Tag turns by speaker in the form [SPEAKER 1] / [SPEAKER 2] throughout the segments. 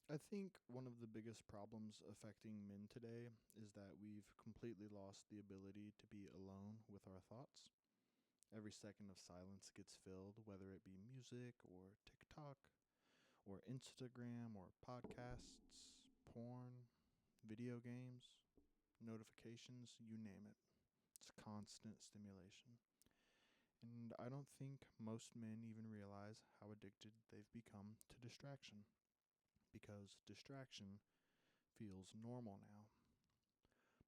[SPEAKER 1] I think one of the biggest problems affecting men today is that we've completely lost the ability to be alone with our thoughts. Every second of silence gets filled, whether it be music or TikTok or Instagram or podcasts, porn, video games, notifications, you name it. It's constant stimulation. And I don't think most men even realize how addicted they've become to distraction because distraction feels normal now.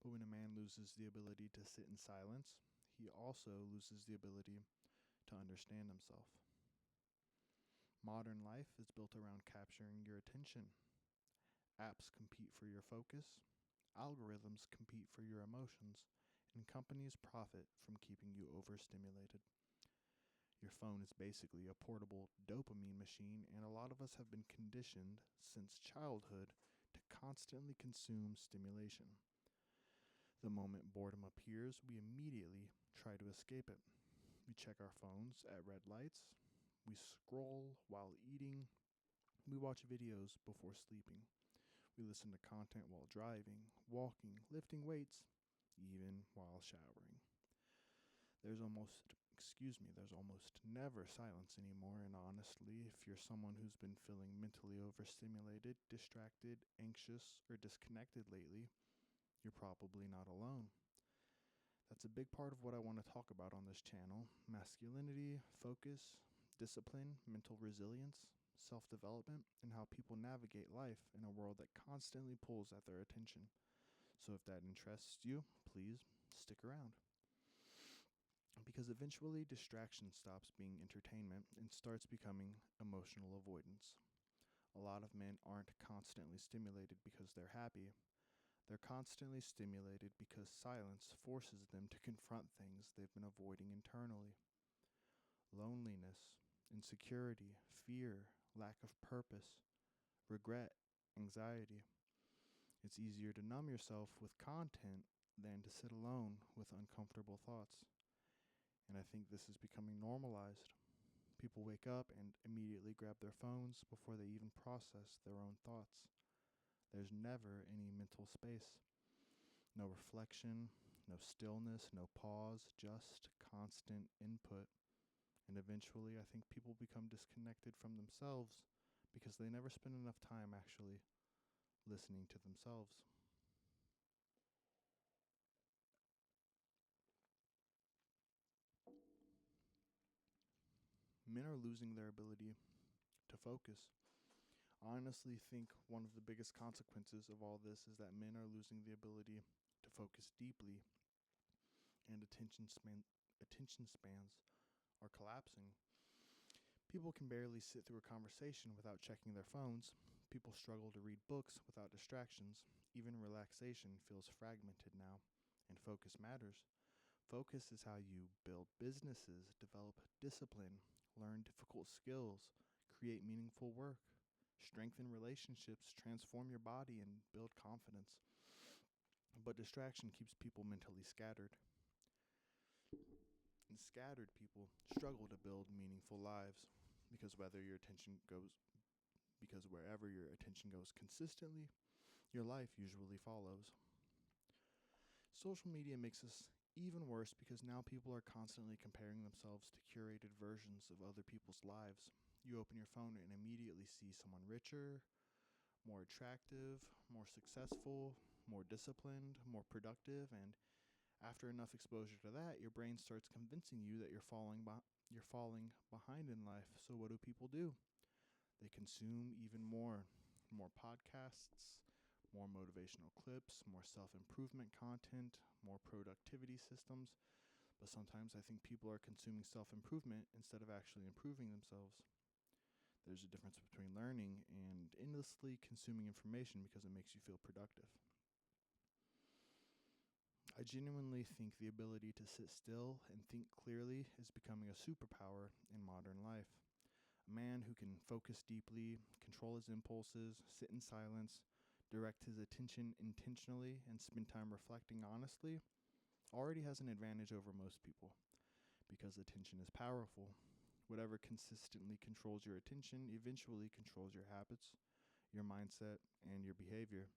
[SPEAKER 1] But when a man loses the ability to sit in silence, he also loses the ability to understand himself. Modern life is built around capturing your attention. Apps compete for your focus, algorithms compete for your emotions, and companies profit from keeping you overstimulated. Your phone is basically a portable dopamine machine, and a lot of us have been conditioned since childhood to constantly consume stimulation. The moment boredom appears, we immediately try to escape it. We check our phones at red lights, we scroll while eating, we watch videos before sleeping, we listen to content while driving, walking, lifting weights, even while showering. There's almost never silence anymore, and honestly, if you're someone who's been feeling mentally overstimulated, distracted, anxious, or disconnected lately, you're probably not alone. That's a big part of what I want to talk about on this channel: masculinity, focus, discipline, mental resilience, self development, and how people navigate life in a world that constantly pulls at their attention. So, if that interests you, please stick around. Because eventually, distraction stops being entertainment and starts becoming emotional avoidance. A lot of men aren't constantly stimulated because they're happy. They're constantly stimulated because silence forces them to confront things they've been avoiding internally. Loneliness, insecurity, fear, lack of purpose, regret, anxiety. It's easier to numb yourself with content than to sit alone with uncomfortable thoughts. And I think this is becoming normalized. People wake up and immediately grab their phones before they even process their own thoughts. There's never any mental space. No reflection, no stillness, no pause, just constant input. And eventually, I think people become disconnected from themselves because they never spend enough time actually listening to themselves. Men are losing their ability to focus. I honestly think one of the biggest consequences of all this is that men are losing the ability to focus deeply, and attention spans are collapsing. People can barely sit through a conversation without checking their phones. People struggle to read books without distractions. Even relaxation feels fragmented now, and focus matters. Focus is how you build businesses, develop discipline, learn difficult skills, create meaningful work, strengthen relationships, transform your body, and build confidence. But distraction keeps people mentally scattered. And scattered people struggle to build meaningful lives because wherever your attention goes consistently, your life usually follows. Social media makes this even worse because now people are constantly comparing themselves to curated versions of other people's lives. You open your phone and immediately see someone richer, more attractive, more successful, more disciplined, more productive, and after enough exposure to that, your brain starts convincing you that you're falling behind in life. So what do people do? They consume even more podcasts, more motivational clips, more self-improvement content, more productivity systems. But sometimes I think people are consuming self-improvement instead of actually improving themselves. There's a difference between learning and endlessly consuming information because it makes you feel productive. I genuinely think the ability to sit still and think clearly is becoming a superpower in modern life. A man who can focus deeply, control his impulses, sit in silence, direct his attention intentionally, and spend time reflecting honestly already has an advantage over most people because attention is powerful. Whatever consistently controls your attention eventually controls your habits, your mindset, and your behavior.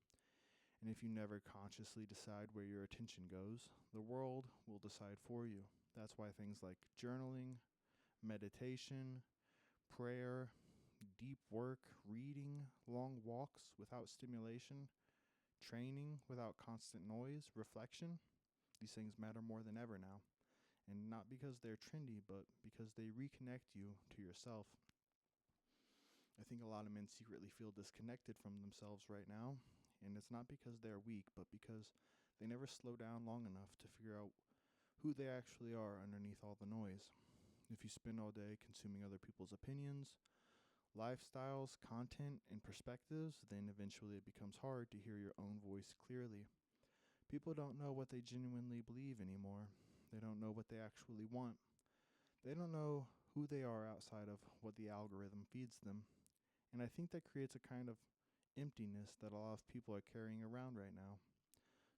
[SPEAKER 1] And if you never consciously decide where your attention goes, the world will decide for you. That's why things like journaling, meditation, prayer, deep work, reading, long walks without stimulation, training without constant noise, reflection, these things matter more than ever now. And not because they're trendy, but because they reconnect you to yourself. I think a lot of men secretly feel disconnected from themselves right now, and it's not because they're weak, but because they never slow down long enough to figure out who they actually are underneath all the noise. If you spend all day consuming other people's opinions, lifestyles, content, and perspectives, then eventually it becomes hard to hear your own voice clearly. People don't know what they genuinely believe anymore. They don't know what they actually want. They don't know who they are outside of what the algorithm feeds them. And I think that creates a kind of emptiness that a lot of people are carrying around right now.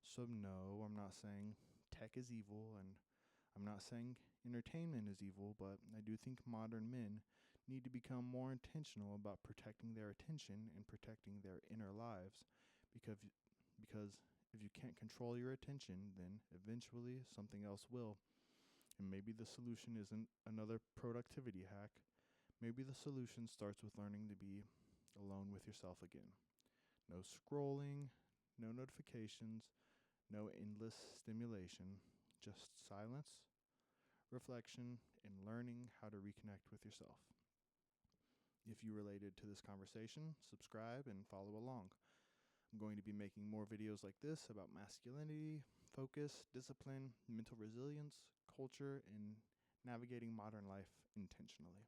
[SPEAKER 1] So, no, I'm not saying tech is evil, and I'm not saying entertainment is evil, but I do think modern men need to become more intentional about protecting their attention and protecting their inner lives. Because if you can't control your attention, then eventually something else will. And maybe the solution isn't another productivity hack. Maybe the solution starts with learning to be alone with yourself again. No scrolling, no notifications, no endless stimulation, just silence, reflection, and learning how to reconnect with yourself. If you related to this conversation, subscribe and follow along. I'm going to be making more videos like this about masculinity, focus, discipline, mental resilience, culture, and navigating modern life intentionally.